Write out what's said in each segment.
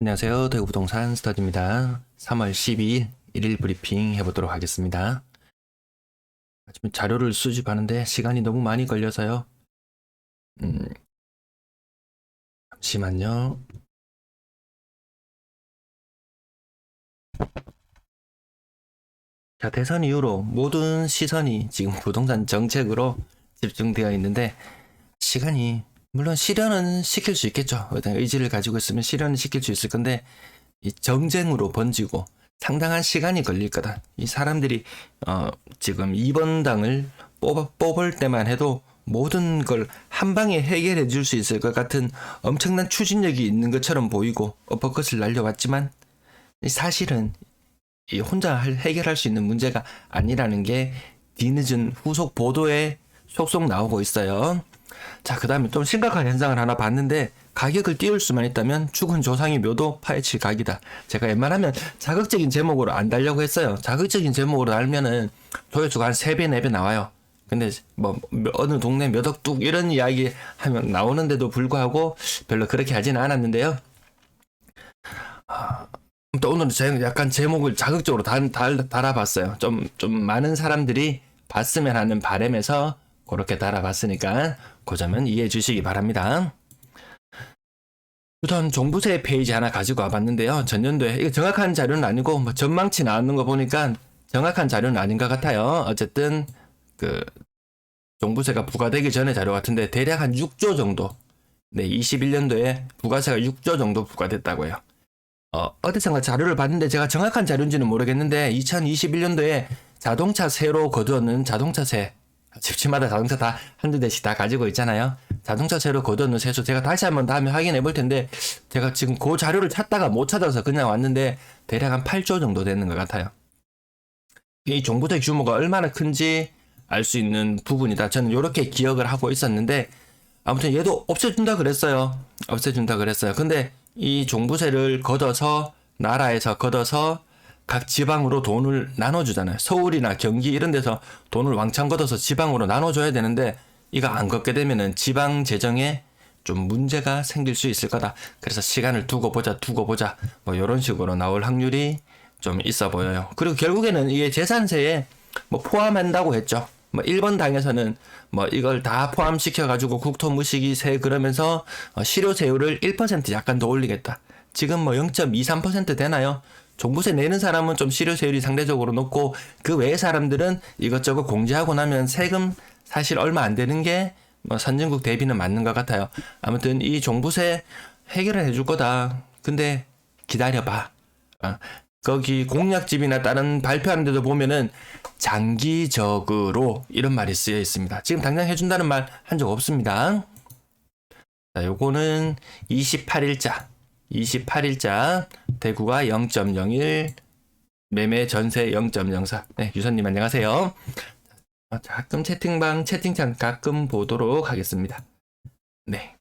안녕하세요. 대구부동산 스터디입니다. 3월 12일 일일 브리핑 해보도록 하겠습니다. 지금 자료를 수집하는데 시간이 너무 많이 걸려서요. 잠시만요. 자, 대선 이후로 모든 시선이 지금 부동산 정책으로 집중되어 있는데 시간이 물론 실현은 시킬 수 있겠죠. 어떤 의지를 가지고 있으면 실현은 시킬 수 있을 건데 이 정쟁으로 번지고 상당한 시간이 걸릴 거다. 이 사람들이 지금 2번 당을 뽑을 때만 해도 모든 걸 한 방에 해결해 줄 수 있을 것 같은 엄청난 추진력이 있는 것처럼 보이고 어퍼컷을 날려왔지만 사실은 이 혼자 해결할 수 있는 문제가 아니라는 게 뒤늦은 후속 보도에 속속 나오고 있어요. 자, 그 다음에 좀 심각한 현상을 하나 봤는데 가격을 띄울 수만 있다면 죽은 조상의 묘도 파헤칠 각이다. 제가 웬만하면 자극적인 제목으로 안 달려고 했어요. 자극적인 제목으로 달면은 조회수가 한 3배, 4배 나와요. 근데 뭐 어느 동네 몇 억 뚝 이런 이야기 하면 나오는데도 불구하고 별로 그렇게 하지는 않았는데요. 또 오늘은 제가 약간 제목을 자극적으로 달아봤어요. 좀 많은 사람들이 봤으면 하는 바람에서 그렇게 달아봤으니까 그 점은 이해해 주시기 바랍니다. 우선 종부세 페이지 하나 가지고 와봤는데요. 전년도에 이거 정확한 자료는 아니고 뭐 전망치 나오는 거 보니까 정확한 자료는 아닌 것 같아요. 어쨌든 그 종부세가 부과되기 전에 자료 같은데 대략 한 6조 정도. 네, 21년도에 부가세가 6조 정도 부과됐다고요. 어디선가 자료를 봤는데 제가 정확한 자료인지는 모르겠는데 2021년도에 자동차 세로 거두었는 자동차세 집집마다 자동차 다 한두 대씩 다 가지고 있잖아요. 자동차 세로 거두었는 세수 제가 다시 한번 다음에 확인해 볼 텐데 제가 지금 그 자료를 찾다가 못 찾아서 그냥 왔는데 대략 한 8조 정도 되는 것 같아요. 이 종부세 규모가 얼마나 큰지 알 수 있는 부분이다. 저는 이렇게 기억을 하고 있었는데 아무튼 얘도 없애준다 그랬어요. 없애준다 그랬어요. 근데 이 종부세를 걷어서 나라에서 걷어서 각 지방으로 돈을 나눠주잖아요. 서울이나 경기 이런 데서 돈을 왕창 걷어서 지방으로 나눠줘야 되는데 이거 안 걷게 되면은 지방 재정에 좀 문제가 생길 수 있을 거다. 그래서 시간을 두고 보자 뭐 이런 식으로 나올 확률이 좀 있어 보여요. 그리고 결국에는 이게 재산세에 뭐 포함한다고 했죠. 뭐 1번 당에서는 뭐 이걸 다 포함시켜 가지고 국토무식이세 그러면서 실효세율을 1% 약간 더 올리겠다. 지금 뭐 0.23% 되나요? 종부세 내는 사람은 좀 실효세율이 상대적으로 높고 그 외의 사람들은 이것저것 공제하고 나면 세금 사실 얼마 안 되는 게 뭐 선진국 대비는 맞는 것 같아요. 아무튼 이 종부세 해결을 해줄 거다. 근데 기다려봐. 거기 공약집이나 다른 발표하는 데도 보면은 장기적으로 이런 말이 쓰여 있습니다. 지금 당장 해준다는 말 한 적 없습니다. 자, 요거는 28일자 대구가 0.01 매매 전세 0.04. 네, 유선님 안녕하세요. 가끔 채팅창 가끔 보도록 하겠습니다. 네.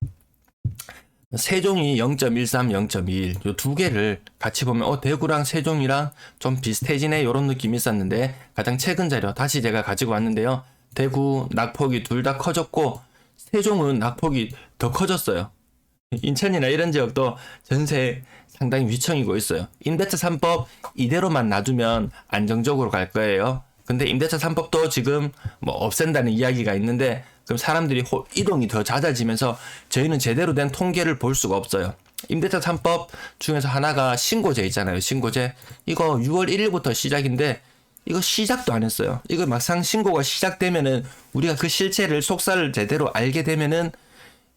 세종이 0.13, 0.21 요 두 개를 같이 보면 대구랑 세종이랑 좀 비슷해지네 요런 느낌이 있었는데 가장 최근 자료 다시 제가 가지고 왔는데요. 대구 낙폭이 둘 다 커졌고 세종은 낙폭이 더 커졌어요. 인천이나 이런 지역도 전세 상당히 위청이고 있어요. 임대차 3법 이대로만 놔두면 안정적으로 갈 거예요. 근데 임대차 3법도 지금 뭐 없앤다는 이야기가 있는데 그럼 사람들이 이동이 더 잦아지면서 저희는 제대로 된 통계를 볼 수가 없어요. 임대차 3법 중에서 하나가 신고제 있잖아요. 신고제. 이거 6월 1일부터 시작인데 이거 시작도 안 했어요. 이거 막상 신고가 시작되면은 우리가 그 실체를 속살을 제대로 알게 되면은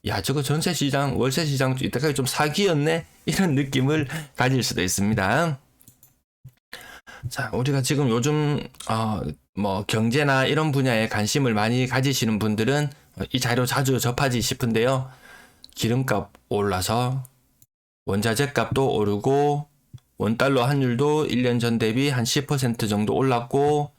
야, 저거 전세 시장, 월세 시장 이때까지 좀 사기였네? 이런 느낌을 가질 수도 있습니다. 자, 우리가 지금 요즘 뭐 경제나 이런 분야에 관심을 많이 가지시는 분들은 이 자료 자주 접하지 싶은데요. 기름값 올라서 원자재 값도 오르고 원달러 환율도 1년 전 대비 한 10% 정도 올랐고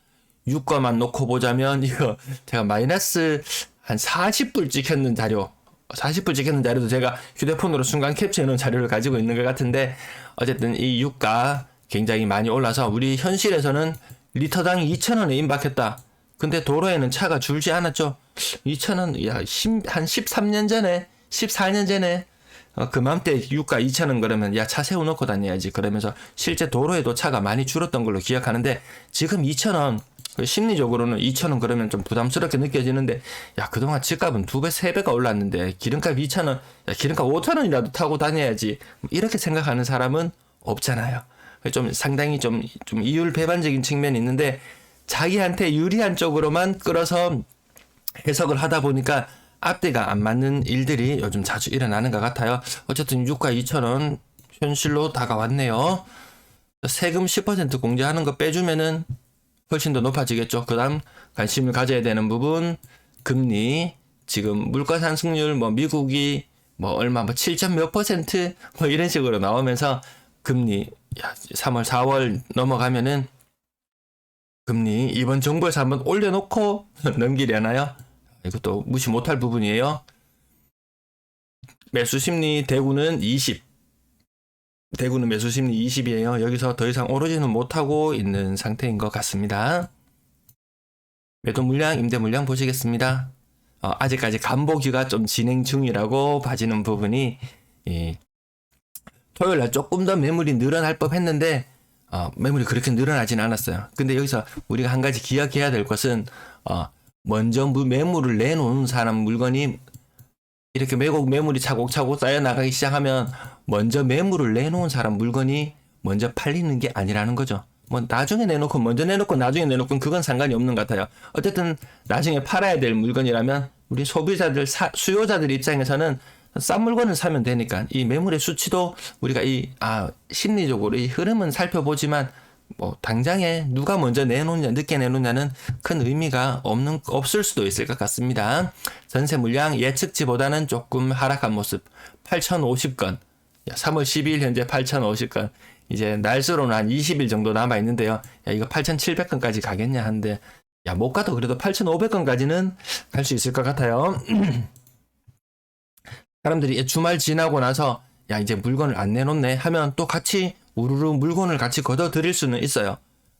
유가만 놓고 보자면 이거 제가 마이너스 한 40불 찍혔는 자료 40불 찍혔는 자료도 제가 휴대폰으로 순간 캡처해놓은 자료를 가지고 있는 것 같은데 어쨌든 이 유가 굉장히 많이 올라서 우리 현실에서는 리터당 2,000원에 임박했다. 근데 도로에는 차가 줄지 않았죠. 2,000원, 한 13년 전에, 14년 전에 그맘때 유가 2,000원 그러면 야, 차 세워놓고 다녀야지. 그러면서 실제 도로에도 차가 많이 줄었던 걸로 기억하는데 지금 2,000원, 심리적으로는 2,000원 그러면 좀 부담스럽게 느껴지는데 야, 그동안 집값은 2배, 3배가 올랐는데 기름값 2,000원, 야, 기름값 5,000원이라도 타고 다녀야지. 이렇게 생각하는 사람은 없잖아요. 좀 상당히 좀 이율 배반적인 측면이 있는데 자기한테 유리한 쪽으로만 끌어서 해석을 하다 보니까 앞뒤가 안 맞는 일들이 요즘 자주 일어나는 것 같아요. 어쨌든 유가 2,000원 현실로 다가왔네요. 세금 10% 공제하는 거 빼주면은 훨씬 더 높아지겠죠. 그 다음 관심을 가져야 되는 부분, 금리. 지금 물가 상승률 뭐 미국이 뭐 얼마 뭐 7점 몇 퍼센트 뭐 이런 식으로 나오면서 금리 3월 4월 넘어가면은 금리 이번 정부에서 한번 올려놓고 넘기려나요? 이것도 무시 못할 부분이에요. 매수 심리 대구는 20. 대구는 매수 심리 20이에요. 여기서 더 이상 오르지는 못하고 있는 상태인 것 같습니다. 매도 물량, 임대 물량 보시겠습니다. 아직까지 간보기가 좀 진행 중이라고 봐지는 부분이 토요일 날 조금 더 매물이 늘어날 법 했는데 매물이 그렇게 늘어나진 않았어요. 근데 여기서 우리가 한 가지 기억해야 될 것은 먼저 매물을 내놓은 사람 물건이 이렇게 매물이 차곡차곡 쌓여 나가기 시작하면 먼저 매물을 내놓은 사람 물건이 먼저 팔리는 게 아니라는 거죠. 뭐 나중에 내놓고 먼저 내놓고 나중에 내놓고 그건 상관이 없는 것 같아요. 어쨌든 나중에 팔아야 될 물건이라면 우리 소비자들 수요자들 입장에서는 싼 물건을 사면 되니까 이 매물의 수치도 우리가 심리적으로 이 흐름은 살펴보지만 뭐 당장에 누가 먼저 내놓냐 늦게 내놓냐는 큰 의미가 없을 수도 있을 것 같습니다. 전세 물량 예측치보다는 조금 하락한 모습. 8,050건. 3월 12일 현재 8,050건. 이제 날수로는 한 20일 정도 남아 있는데요. 야, 이거 8,700건까지 가겠냐 하는데 야, 못 가도 그래도 8,500건까지는 갈 수 있을 것 같아요. 사람들이 주말 지나고 나서 야, 이제 물건을 안 내놓네 하면 또 같이 우르르 물건을 같이 걷어 들일 수는 있어요.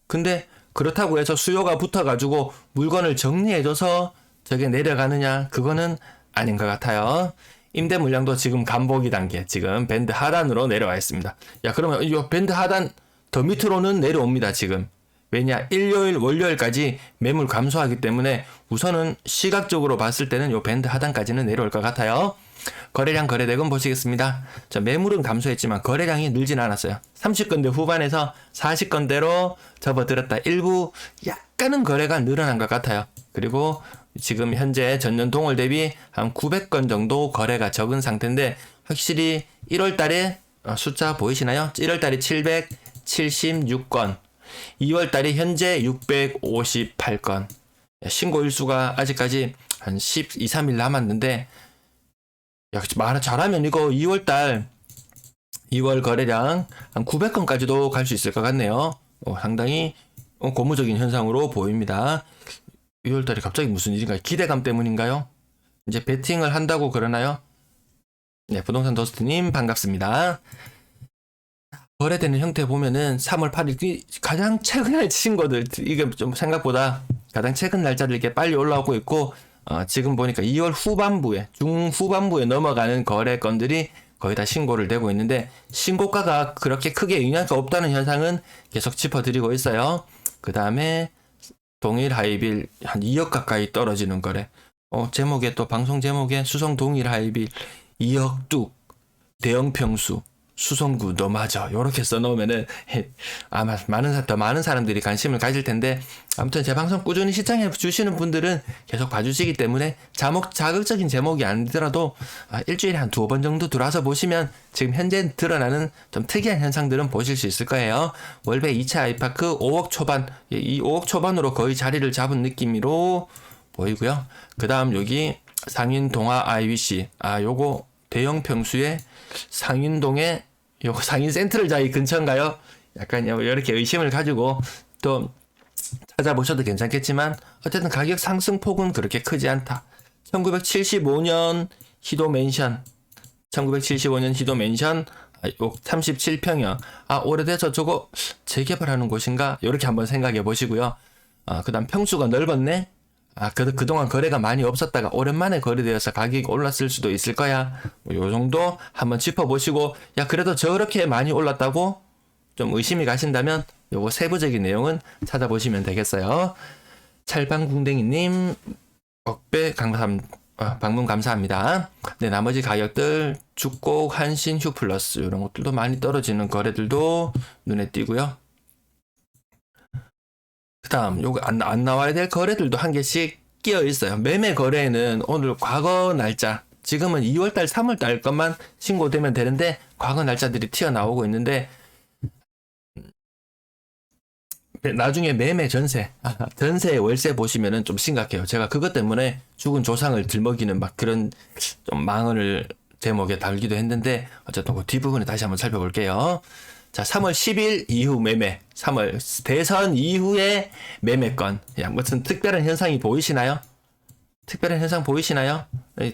근데 그렇다고 해서 수요가 붙어가지고 물건을 정리해줘서 저게 내려가느냐, 그거는 아닌 것 같아요. 임대 물량도 지금 간보기 단계, 지금 밴드 하단으로 내려와 있습니다. 야, 그러면 이 밴드 하단 더 밑으로는 내려옵니다, 지금. 왜냐, 일요일, 월요일까지 매물 감소하기 때문에 우선은 시각적으로 봤을 때는 이 밴드 하단까지는 내려올 것 같아요. 거래량 거래대금 보시겠습니다. 자, 매물은 감소했지만 거래량이 늘진 않았어요. 30건대 후반에서 40건대로 접어들었다. 일부 약간은 거래가 늘어난 것 같아요. 그리고 지금 현재 전년 동월 대비 한 900건 정도 거래가 적은 상태인데 확실히 1월 달에 숫자 보이시나요? 1월 달에 776건, 2월 달에 현재 658건. 신고 일수가 아직까지 한 12, 3일 남았는데 야, 잘하면 이거 2월 거래량 한 900건까지도 갈 수 있을 것 같네요. 상당히 고무적인 현상으로 보입니다. 2월달에 갑자기 무슨 일인가요? 기대감 때문인가요? 이제 베팅을 한다고 그러나요? 네, 부동산 더스트님 반갑습니다. 거래되는 형태 보면은 3월 8일 가장 최근에 친구들 이게 좀 생각보다 가장 최근 날짜를 이렇게 빨리 올라오고 있고 지금 보니까 2월 후반부에 중후반부에 넘어가는 거래건들이 거의 다 신고를 내고 있는데 신고가가 그렇게 크게 영향이 없다는 현상은 계속 짚어드리고 있어요. 그 다음에 동일 하이빌 한 2억 가까이 떨어지는 거래. 제목에 또 방송 제목에 수성 동일 하이빌 2억 뚝 대형 평수 수성구 너 맞아 요렇게 써놓으면은 아마 더 많은 사람들이 관심을 가질 텐데 아무튼 제 방송 꾸준히 시청해 주시는 분들은 계속 봐주시기 때문에 자극적인 제목이 아니더라도 일주일에 한 2번 정도 들어와서 보시면 지금 현재 드러나는 좀 특이한 현상들은 보실 수 있을 거예요. 월배 2차 아이파크 5억 초반, 이 5억 초반으로 거의 자리를 잡은 느낌으로 보이고요. 그 다음 여기 상인동화 IBC 요거 대형 평수의 상인동에 요거 상인 센트럴자이 근처인가요? 약간 이렇게 의심을 가지고 또 찾아보셔도 괜찮겠지만 어쨌든 가격 상승폭은 그렇게 크지 않다. 1975년 희도 맨션 37평형 오래돼서 저거 재개발하는 곳인가? 이렇게 한번 생각해 보시고요. 그 다음 평수가 넓었네. 그동안 거래가 많이 없었다가 오랜만에 거래되어서 가격이 올랐을 수도 있을 거야. 요 정도 한번 짚어보시고, 야, 그래도 저렇게 많이 올랐다고 좀 의심이 가신다면 요거 세부적인 내용은 찾아보시면 되겠어요. 찰방궁댕이님, 억배 방문 감사합니다. 네, 나머지 가격들, 죽곡, 한신, 휴플러스, 이런 것들도 많이 떨어지는 거래들도 눈에 띄고요. 그 다음, 요거 안 나와야 될 거래들도 한 개씩 끼어 있어요. 매매 거래에는 오늘 과거 날짜, 지금은 2월달, 3월달 것만 신고되면 되는데, 과거 날짜들이 튀어나오고 있는데, 나중에 매매 전세, 전세 월세 보시면은 좀 심각해요. 제가 그것 때문에 죽은 조상을 들먹이는 막 그런 좀 망언을 제목에 달기도 했는데, 어쨌든 그 뒷부분에 다시 한번 살펴볼게요. 자, 3월 10일 이후 매매, 3월 대선 이후의 매매권. 야, 무슨 특별한 현상이 보이시나요? 특별한 현상 보이시나요?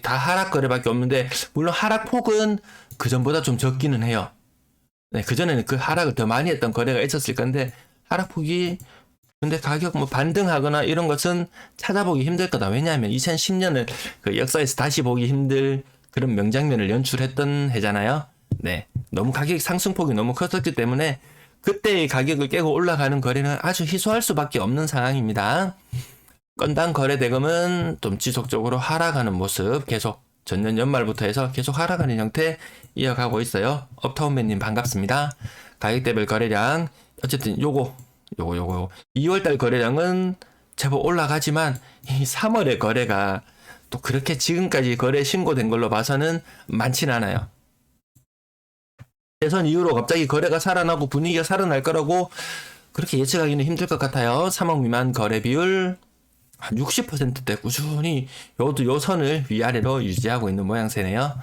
다 하락 거래밖에 없는데, 물론 하락폭은 그 전보다 좀 적기는 해요. 네, 그전에는 그 하락을 더 많이 했던 거래가 있었을 건데, 하락폭이, 근데 가격 뭐 반등하거나 이런 것은 찾아보기 힘들 거다. 왜냐하면 2010년을 그 역사에서 다시 보기 힘들 그런 명장면을 연출했던 해잖아요. 네. 너무 가격 상승폭이 너무 컸었기 때문에 그때의 가격을 깨고 올라가는 거래는 아주 희소할 수밖에 없는 상황입니다. 건당 거래 대금은 좀 지속적으로 하락하는 모습 계속 전년 연말부터 해서 계속 하락하는 형태 이어가고 있어요. 업타운맨님 반갑습니다. 가격대별 거래량 어쨌든 요거 2월달 거래량은 제법 올라가지만 이 3월의 거래가 또 그렇게 지금까지 거래 신고된 걸로 봐서는 많진 않아요. 대선 이후로 갑자기 거래가 살아나고 분위기가 살아날 거라고 그렇게 예측하기는 힘들 것 같아요. 3억 미만 거래 비율 한 60%대 꾸준히 요 선을 위아래로 유지하고 있는 모양새네요.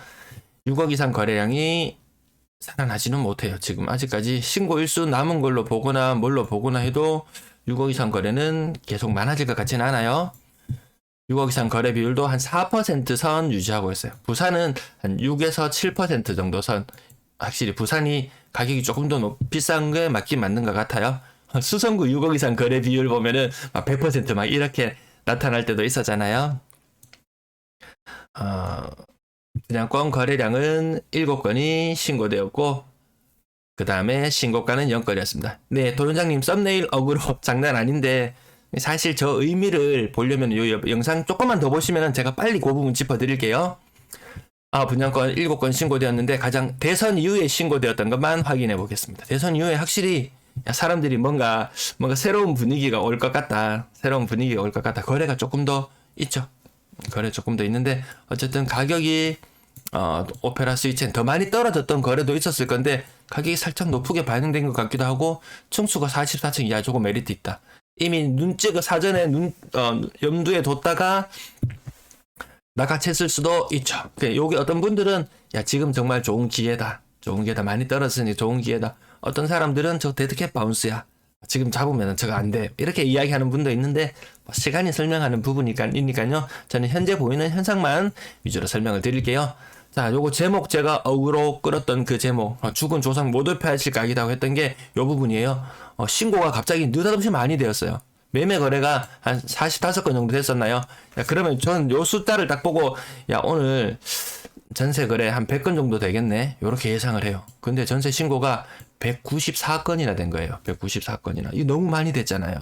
6억 이상 거래량이 살아나지는 못해요. 지금 아직까지 신고 일수 남은 걸로 보거나 뭘로 보거나 해도 6억 이상 거래는 계속 많아질 것 같지는 않아요. 6억 이상 거래 비율도 한 4% 선 유지하고 있어요. 부산은 한 6에서 7% 정도 선. 확실히 부산이 가격이 조금 더 비싼 게 맞긴 맞는 것 같아요. 수성구 6억 이상 거래 비율 보면은 막 100% 막 이렇게 나타날 때도 있었잖아요. 분양권 거래량은 7건이 신고되었고 그 다음에 신고가는 0건이었습니다. 네, 도련장님 썸네일 어그로 장난 아닌데 사실 저 의미를 보려면 이 영상 조금만 더 보시면 제가 빨리 그 부분 짚어드릴게요. 분양권 7건 신고되었는데 가장 대선 이후에 신고되었던 것만 확인해 보겠습니다. 대선 이후에 확실히 사람들이 뭔가 새로운 분위기가 올 것 같다. 거래가 조금 더 있죠. 거래 조금 더 있는데 어쨌든 가격이 오페라 스위치는 더 많이 떨어졌던 거래도 있었을 건데 가격이 살짝 높게 반영된 것 같기도 하고 층수가 44층 이하 조금 메리트 있다. 이미 눈찍어 사전에 염두에 뒀다가 낙하챘을 수도 있죠. 여기 어떤 분들은 지금 정말 좋은 기회다. 많이 떨어졌으니 좋은 기회다. 어떤 사람들은 저 데드캣 바운스야. 지금 잡으면 저거 안 돼. 이렇게 이야기하는 분도 있는데 시간이 설명하는 부분이니까요. 저는 현재 보이는 현상만 위주로 설명을 드릴게요. 자, 요거 제목 제가 어그로 끌었던 그 제목 죽은 조상 못 돌파하실 각이라고 했던 게 요 부분이에요. 신고가 갑자기 느닷없이 많이 되었어요. 매매 거래가 한 45건 정도 됐었나요? 그러면 전 요 숫자를 딱 보고 오늘 전세 거래 한 100건 정도 되겠네. 요렇게 예상을 해요. 근데 전세 신고가 194건이나 된 거예요. 194건이나. 이거 너무 많이 됐잖아요.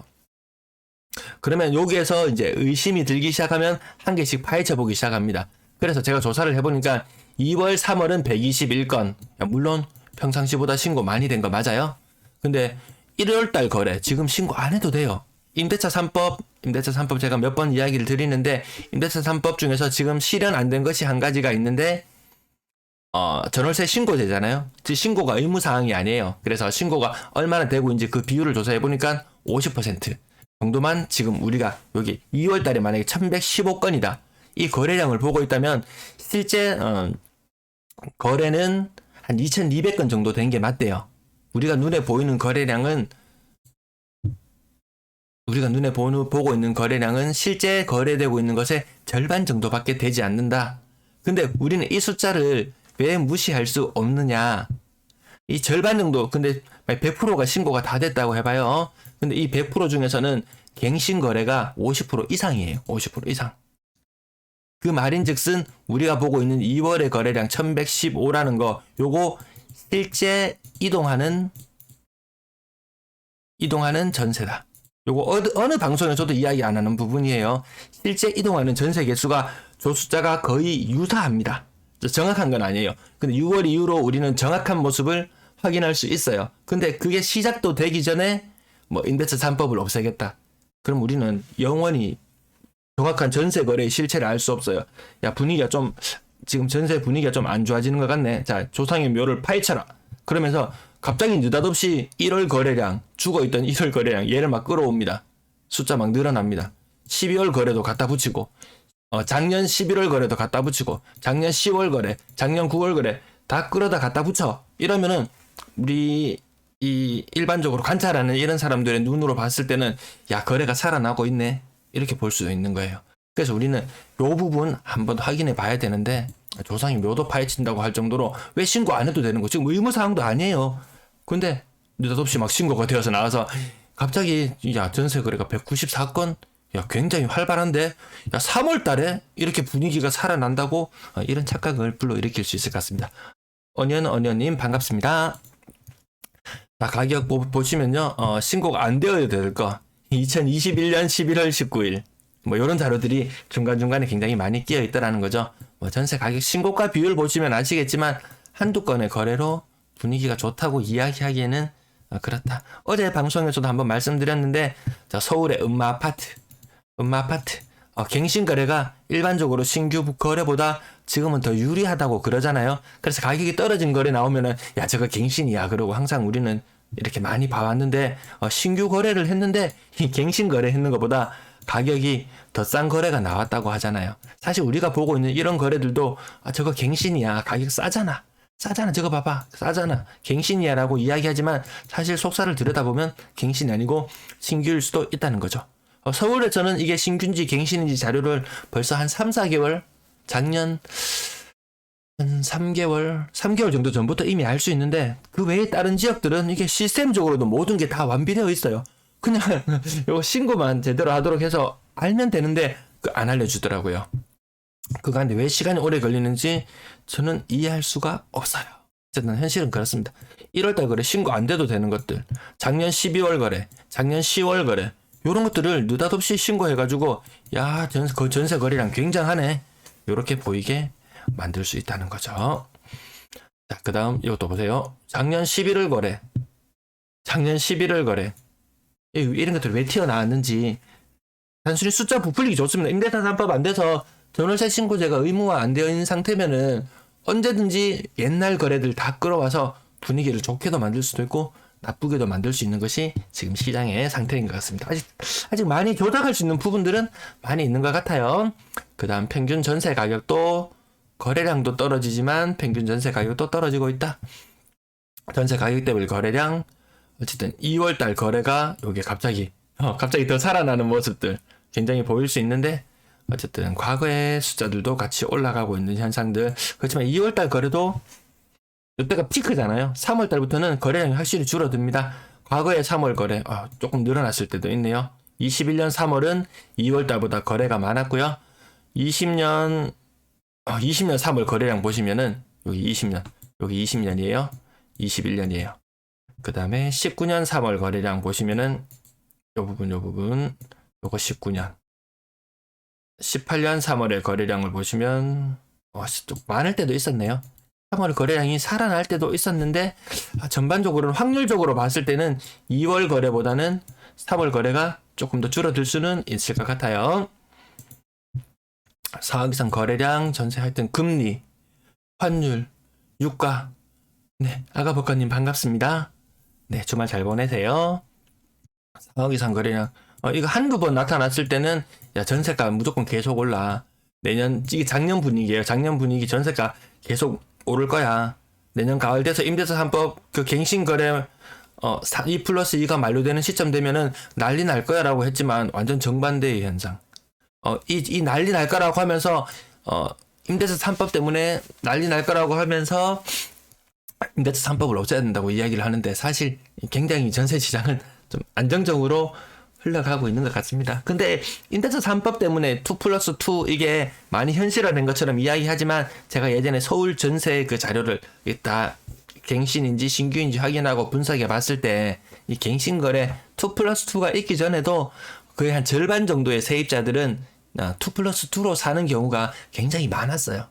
그러면 여기에서 이제 의심이 들기 시작하면 한 개씩 파헤쳐 보기 시작합니다. 그래서 제가 조사를 해보니까 2월, 3월은 121건. 물론 평상시보다 신고 많이 된 거 맞아요. 근데 1월달 거래 지금 신고 안 해도 돼요. 임대차 3법 제가 몇 번 이야기를 드리는데 임대차 3법 중에서 지금 실현 안 된 것이 한 가지가 있는데 전월세 신고제잖아요. 신고가 의무사항이 아니에요. 그래서 신고가 얼마나 되고 있는지 그 비율을 조사해보니까 50% 정도만 지금 우리가 여기 2월달에 만약에 1115건이다. 이 거래량을 보고 있다면 실제 거래는 한 2200건 정도 된 게 맞대요. 우리가 눈에 보이는 거래량은 보고 있는 거래량은 실제 거래되고 있는 것의 절반 정도밖에 되지 않는다. 근데 우리는 이 숫자를 왜 무시할 수 없느냐. 이 절반 정도, 근데 100%가 신고가 다 됐다고 해봐요. 근데 이 100% 중에서는 갱신 거래가 50% 이상이에요. 50% 이상. 그 말인즉슨 우리가 보고 있는 2월의 거래량 1115라는 거, 요거 실제 이동하는 전세다. 요거 어느 방송에서도 이야기 안 하는 부분이에요. 실제 이동하는 전세 개수가 조 숫자가 거의 유사합니다. 정확한 건 아니에요. 근데 6월 이후로 우리는 정확한 모습을 확인할 수 있어요. 근데 그게 시작도 되기 전에 뭐 임대차 3법을 없애겠다. 그럼 우리는 영원히 정확한 전세 거래의 실체를 알 수 없어요. 야, 분위기가 좀 지금 전세 분위기가 좀 안 좋아지는 것 같네. 자, 조상의 묘를 파헤쳐라. 그러면서 갑자기 느닷없이 1월 거래량, 죽어있던 1월 거래량 얘를 막 끌어옵니다. 숫자 막 늘어납니다. 12월 거래도 갖다 붙이고 작년 11월 거래도 갖다 붙이고 작년 10월 거래, 작년 9월 거래 다 끌어다 갖다 붙여. 이러면은 우리 이 일반적으로 관찰하는 이런 사람들의 눈으로 봤을 때는 야, 거래가 살아나고 있네. 이렇게 볼 수도 있는 거예요. 그래서 우리는 요 부분 한번 확인해 봐야 되는데 조상이 묘도 파헤친다고 할 정도로 왜 신고 안 해도 되는 거? 지금 의무사항도 아니에요. 근데 느닷없이 막 신고가 되어서 나와서 갑자기 야, 전세 거래가 194건? 야, 굉장히 활발한데? 야, 3월 달에 이렇게 분위기가 살아난다고? 이런 착각을 불러일으킬 수 있을 것 같습니다. 언연님 반갑습니다. 자, 가격 보시면요. 신고가 안 되어야 될 거. 2021년 11월 19일. 뭐 이런 자료들이 중간중간에 굉장히 많이 끼어 있다라는 거죠. 뭐 전세 가격 신고가 비율 보시면 아시겠지만 한두 건의 거래로 분위기가 좋다고 이야기하기에는 그렇다. 어제 방송에서도 한번 말씀드렸는데 자, 서울의 음마 아파트 갱신 거래가 일반적으로 신규 거래보다 지금은 더 유리하다고 그러잖아요. 그래서 가격이 떨어진 거래 나오면은 야, 저거 갱신이야 그러고 항상 우리는 이렇게 많이 봐왔는데 신규 거래를 했는데 이 갱신 거래 했는 것보다 가격이 더 싼 거래가 나왔다고 하잖아요. 사실 우리가 보고 있는 이런 거래들도 저거 갱신이야, 가격 싸잖아 저거 봐봐 싸잖아, 갱신이야 라고 이야기하지만 사실 속사를 들여다보면 갱신이 아니고 신규일 수도 있다는 거죠. 서울에서는 이게 신규인지 갱신인지 자료를 벌써 한 3, 4개월 작년 한 3개월 정도 전부터 이미 알 수 있는데 그 외에 다른 지역들은 이게 시스템적으로도 모든 게 다 완비되어 있어요. 그냥 요 신고만 제대로 하도록 해서 알면 되는데 안 알려주더라고요. 그가 근데 왜 시간이 오래 걸리는지 저는 이해할 수가 없어요. 어쨌든 현실은 그렇습니다. 1월달 거래 신고 안 돼도 되는 것들, 작년 12월 거래, 작년 10월 거래 요런 것들을 느닷없이 신고해가지고 야, 전세 거래량 굉장하네 요렇게 보이게 만들 수 있다는 거죠. 자, 그 다음 이것도 보세요. 작년 11월 거래, 이런 것들이 왜 튀어나왔는지. 단순히 숫자 부풀리기 좋습니다. 임대차 3법 안 돼서 전월세 신고제가 의무화 안 되어 있는 상태면은 언제든지 옛날 거래들 다 끌어와서 분위기를 좋게도 만들 수도 있고 나쁘게도 만들 수 있는 것이 지금 시장의 상태인 것 같습니다. 아직 많이 조작할 수 있는 부분들은 많이 있는 것 같아요. 그 다음 평균 전세 가격도 거래량도 떨어지지만 평균 전세 가격도 떨어지고 있다. 전세 가격대별 거래량, 어쨌든 2월달 거래가 요게 갑자기 더 살아나는 모습들 굉장히 보일 수 있는데 어쨌든 과거의 숫자들도 같이 올라가고 있는 현상들. 그렇지만 2월달 거래도 이때가 피크잖아요. 3월달부터는 거래량이 확실히 줄어듭니다. 과거의 3월 거래 조금 늘어났을 때도 있네요. 21년 3월은 2월달보다 거래가 많았고요. 20년 3월 거래량 보시면은 여기 20년이에요. 21년이에요. 그 다음에 19년 3월 거래량 보시면은 요 부분 요거 19년 18년 3월의 거래량을 보시면 좀 많을 때도 있었네요. 3월 거래량이 살아날 때도 있었는데 전반적으로는 확률적으로 봤을 때는 2월 거래보다는 3월 거래가 조금 더 줄어들 수는 있을 것 같아요. 4억 이상 거래량, 전세 할증, 금리, 환율, 유가. 네, 아가버커님 반갑습니다. 네, 주말 잘 보내세요. 4억 이상 거래량. 이거 한두 번 나타났을 때는 야, 전세가 무조건 계속 올라. 내년, 이게 작년 분위기예요. 작년 분위기 전세가 계속 오를 거야. 내년 가을 돼서 임대차 3법 그 갱신 거래 2+2가 만료되는 시점 되면은 난리 날 거야 라고 했지만 완전 정반대의 현상. 이 난리 날 거라고 하면서 임대차 3법 때문에 난리 날 거라고 하면서 임대차 3법을 없애야 된다고 이야기를 하는데 사실 굉장히 전세 시장은 좀 안정적으로 흘러가고 있는 것 같습니다. 근데 임대차 3법 때문에 2+2 이게 많이 현실화된 것처럼 이야기하지만 제가 예전에 서울 전세 그 자료를 다 갱신인지 신규인지 확인하고 분석해 봤을 때 이 갱신거래 2+2가 있기 전에도 거의 한 절반 정도의 세입자들은 2+2로 사는 경우가 굉장히 많았어요.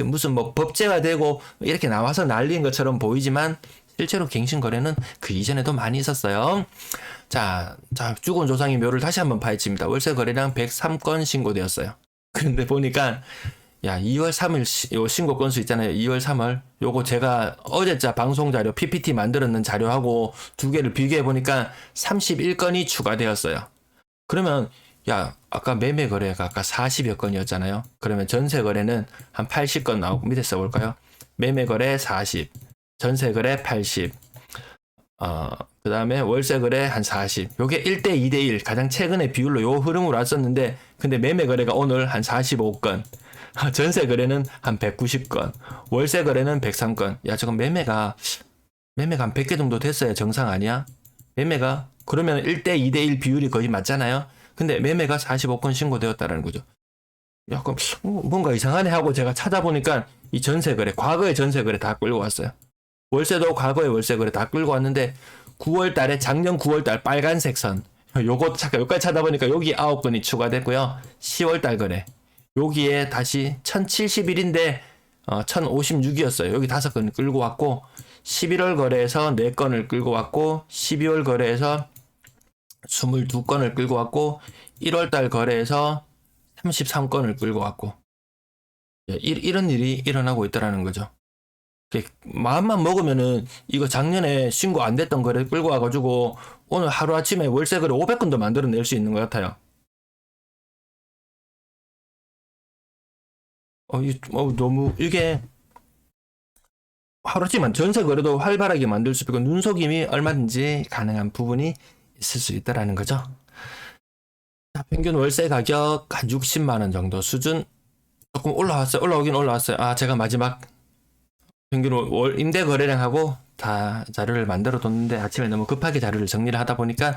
무슨 뭐 법제화되고 이렇게 나와서 난리인 것처럼 보이지만 실제로 갱신거래는 그 이전에도 많이 있었어요. 자, 죽은 조상의 묘를 다시 한번 파헤칩니다. 월세 거래량 103건 신고되었어요. 그런데 보니까 2월 3일 요 신고 건수 있잖아요. 2월 3월. 요거 제가 어제자 방송 자료 PPT 만들었는 자료하고 두 개를 비교해 보니까 31건이 추가되었어요. 그러면 아까 매매 거래가 아까 40여 건이었잖아요. 그러면 전세 거래는 한 80건 나오고 밑에 써볼까요? 매매 거래 40, 전세 거래 80, 그 다음에 월세 거래 한 40. 요게 1대 2대 1 가장 최근의 비율로 요 흐름으로 왔었는데 근데 매매 거래가 오늘 한 45건, 전세 거래는 한 190건, 월세 거래는 103건. 저건 매매가 한 100개 정도 됐어야 정상 아니야? 매매가 그러면 1대 2대 1 비율이 거의 맞잖아요. 근데 매매가 45건 신고되었다라는 거죠. 약간 뭔가 이상하네 하고 제가 찾아보니까 이 전세 거래, 과거의 전세 거래 다 끌고 왔어요. 월세도 과거의 월세 거래 다 끌고 왔는데 9월 달에 작년 9월 달 빨간색 선 요거 잠깐 여기까지 찾아보니까 여기 9건이 추가됐고요. 10월 달 거래 여기에 다시 1071인데 1056이었어요. 여기 5건 끌고 왔고 11월 거래에서 4건을 끌고 왔고 12월 거래에서 22건을 끌고 왔고 1월 달 거래에서 33건을 끌고 왔고 이런 일이 일어나고 있다라는 거죠. 마음만 먹으면은 이거 작년에 신고 안 됐던 거를 끌고 와가지고 오늘 하루아침에 월세 거래 500건도 만들어낼 수 있는 것 같아요. 너무 이게 하루아침에 전세 거래도 활발하게 만들 수 있고 눈속임이 얼마든지 가능한 부분이 있을 수 있다라는 거죠. 자, 평균 월세 가격 한 60만 원 정도 수준 조금 올라왔어요. 올라오긴 올라왔어요. 제가 마지막 평균 월 임대 거래량하고 다 자료를 만들어 뒀는데 아침에 너무 급하게 자료를 정리를 하다 보니까